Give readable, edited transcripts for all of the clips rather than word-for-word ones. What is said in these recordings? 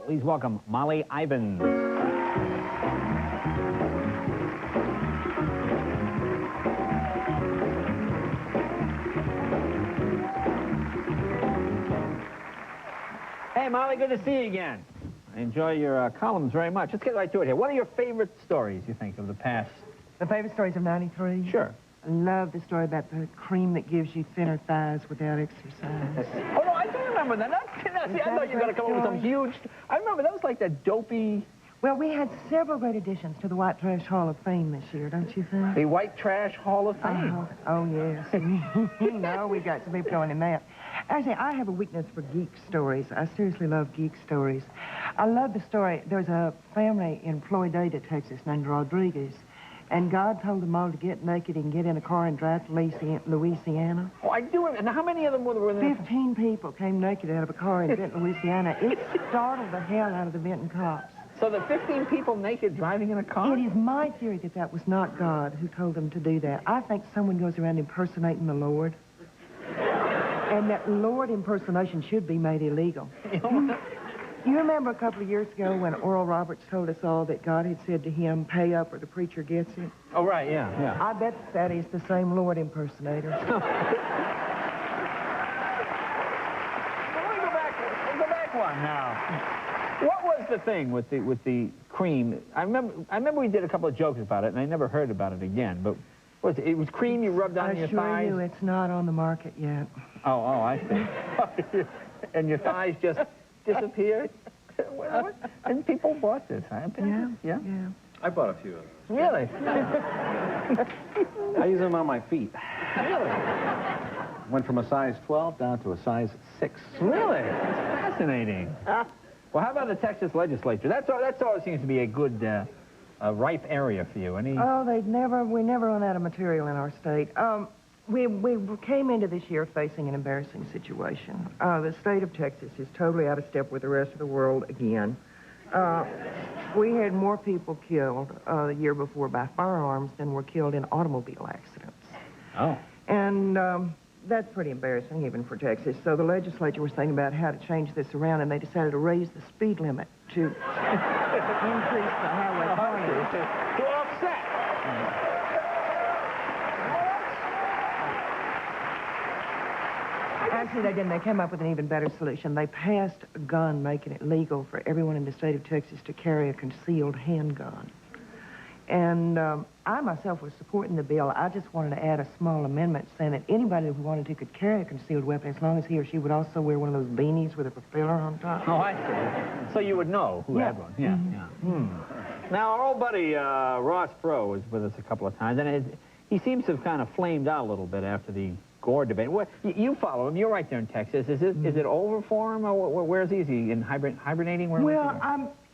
Please welcome Molly Ivins. Hey, Molly, good to see you again. I enjoy your columns very much. Let's get right to it here. What are your favorite stories, you think, of the past? The favorite stories of '93? Sure. I love the story about the cream that gives you thinner thighs without exercise. Oh, no, I do remember that. See, I thought you were going to come up with some huge... I remember that was like that dopey... Well, we had several great additions to the White Trash Hall of Fame this year, don't you think? The White Trash Hall of Fame. Oh, yes. No, we got some people going in that. Actually, I have a weakness for geek stories. I seriously love geek stories. I love the story. There's a family in Floydada, Texas, named Rodriguez, and God told them all to get naked and get in a car and drive to Louisiana. Oh, I do remember. And how many of them were there? 15 people came naked out of a car in Benton, Louisiana. It startled the hell out of the Benton cops. So the 15 people naked driving in a car? It is my theory that that was not God who told them to do that. I think someone goes around impersonating the Lord. And that Lord impersonation should be made illegal. You remember a couple of years ago when Oral Roberts told us all that God had said to him, pay up or the preacher gets it? Oh, right, yeah. I bet that is the same Lord impersonator. Well, let me go back one now. What was the thing with the cream? I remember we did a couple of jokes about it, and I never heard about it again. But it was cream you rubbed on your thighs? I assure you, it's not on the market yet. Oh, I see. And your thighs just disappeared? And people bought this, huh? Yeah. I bought a few of them. Really? I use them on my feet. Really? Went from a size 12 down to a size 6. Really? That's fascinating. Well, how about the Texas legislature? That's always seems to be a good, ripe area for you. Oh, we never run out of material in our state. We came into this year facing an embarrassing situation. The state of Texas is totally out of step with the rest of the world again. We had more people killed the year before by firearms than were killed in automobile accidents. Oh. And that's pretty embarrassing even for Texas. So the legislature was thinking about how to change this around, and they decided to raise the speed limit to increase the highway frontage. To offset. Actually, they didn't. They came up with an even better solution. They passed a gun making it legal for everyone in the state of Texas to carry a concealed handgun. And I myself was supporting the bill. I just wanted to add a small amendment saying that anybody who wanted to could carry a concealed weapon as long as he or she would also wear one of those beanies with a propeller on top. Oh, I see. So you would know who had one. Yeah, Now, our old buddy Ross Perot was with us a couple of times, and he seems to have kind of flamed out a little bit after the Gore debate. You follow him. You're right there in Texas. Is it over for him, or where is he? Is he in hibernating? Well,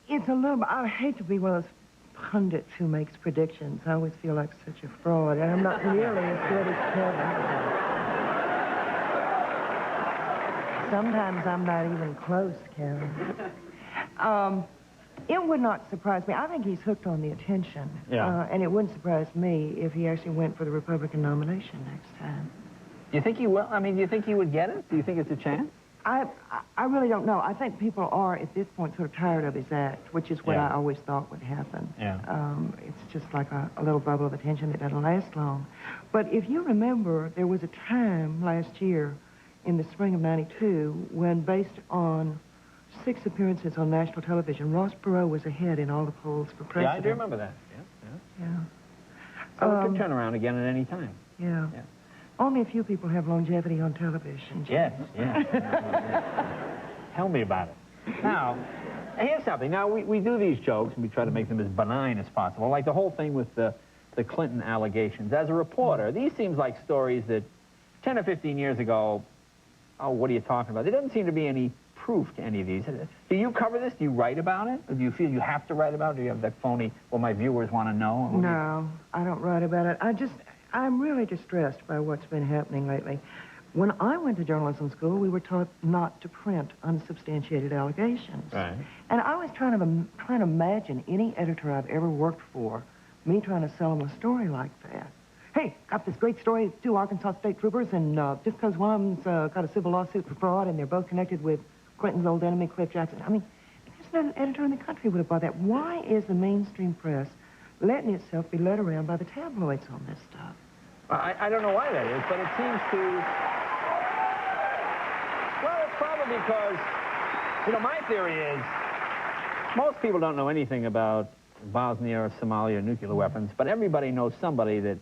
it's a little... I hate to be one of those pundits who makes predictions. I always feel like such a fraud, and I'm not nearly as good as Kevin. Sometimes I'm not even close, Kevin. It would not surprise me. I think he's hooked on the attention. Yeah. And it wouldn't surprise me if he actually went for the Republican nomination next time. Do you think he will? I mean, do you think he would get it? Do you think it's a chance? I really don't know. I think people are, at this point, sort of tired of his act, which is what I always thought would happen. Yeah. It's just like a little bubble of attention that doesn't last long. But if you remember, there was a time last year in the spring of '92 when, based on 6 appearances on national television, Ross Perot was ahead in all the polls for president. Yeah, I do remember that. Yeah. Yeah. So it could turn around again at any time. Yeah. Only a few people have longevity on television. Yes. Tell me about it. Now, here's something. Now, we do these jokes, and we try to make them as benign as possible, like the whole thing with the Clinton allegations. As a reporter, these seems like stories that 10 or 15 years ago, oh, what are you talking about? There doesn't seem to be any proof to any of these. Do you cover this? Do you write about it? Or do you feel you have to write about it? Do you have that phony, well, my viewers want to know? No, I don't write about it. I'm really distressed by what's been happening lately. When I went to journalism school, we were taught not to print unsubstantiated allegations. Right. And I was trying to imagine any editor I've ever worked for, me trying to sell them a story like that. Hey, got this great story, 2 Arkansas state troopers, and just because one of them's got a civil lawsuit for fraud, and they're both connected with Clinton's old enemy, Cliff Jackson. I mean, there's an editor in the country would have bought that. Why is the mainstream press letting itself be led around by the tabloids on this stuff? I don't know why that is, but it seems to... Well, it's probably because, you know, my theory is most people don't know anything about Bosnia or Somalia nuclear weapons, but everybody knows somebody that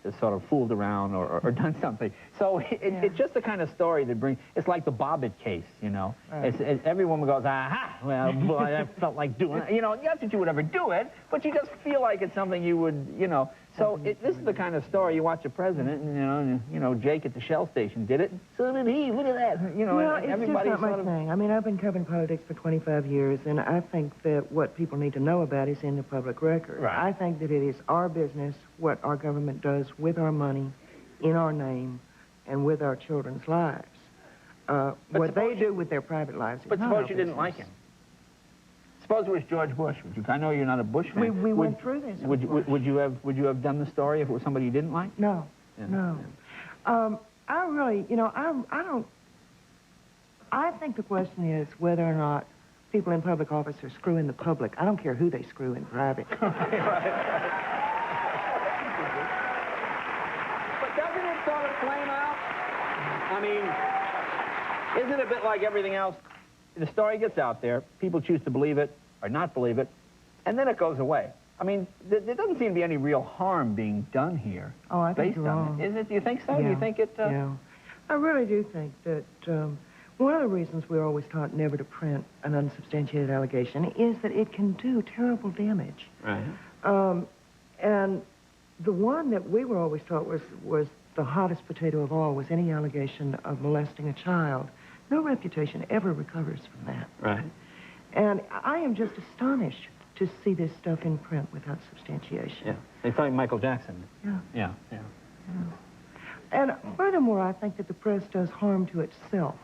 has sort of fooled around or done something. So it's just the kind of story that brings... It's like the Bobbitt case, you know. Right. Every woman goes, aha, well, boy, I felt like doing it. You know, not that you would ever do it, but you just feel like it's something you would, you know. So this is the kind of story you watch a president, and, you know, Jake at the Shell station did it. So did he. Look at that. You know, well, and it's everybody just not sort my of... thing. I mean, I've been covering politics for 25 years, and I think that what people need to know about is in the public record. Right. I think that it is our business what our government does with our money, in our name, and with our children's lives. What they do with their private lives is But not suppose our you didn't like business. him. Suppose it was George Bush. Would you? I know you're not a Bush fan. We went through this. Would you have done the story if it was somebody you didn't like? No, Yeah. no. I really, you know, I think the question is whether or not people in public office are screwing the public. I don't care who they screw in private. But doesn't it sort of flame out? I mean, isn't it a bit like everything else? The story gets out there, people choose to believe it or not believe it, and then it goes away. I mean, there doesn't seem to be any real harm being done here. Oh, I think based you're on wrong. it. Is it? Do you think so? Yeah. Do you think it... Yeah. I really do think that one of the reasons we're always taught never to print an unsubstantiated allegation is that it can do terrible damage. Right. And the one that we were always taught was the hottest potato of all was any allegation of molesting a child. No reputation ever recovers from that. Right. And I am just astonished to see this stuff in print without substantiation. Yeah. They thought Michael Jackson. Yeah. Yeah. Yeah. And furthermore, I think that the press does harm to itself.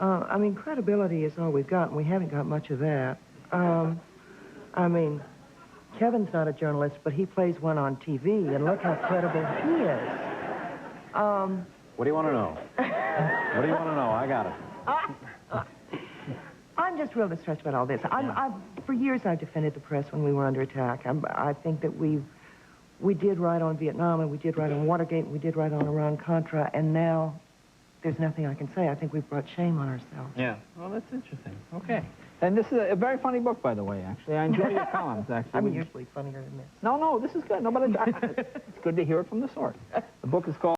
I mean, credibility is all we've got, and we haven't got much of that. I mean, Kevin's not a journalist, but he plays one on TV, and look how credible he is. What do you want to know? What do you want to know? I got it. I'm just real distressed about all this. For years, I've defended the press when we were under attack. I think that we did right on Vietnam, and we did right on Watergate, and we did right on Iran-Contra, and now there's nothing I can say. I think we've brought shame on ourselves. Yeah. Well, that's interesting. Okay. And this is a very funny book, by the way, actually. I enjoy your columns, actually. I'm usually funnier than this. No, this is good. No, but it's good to hear it from the source. The book is called...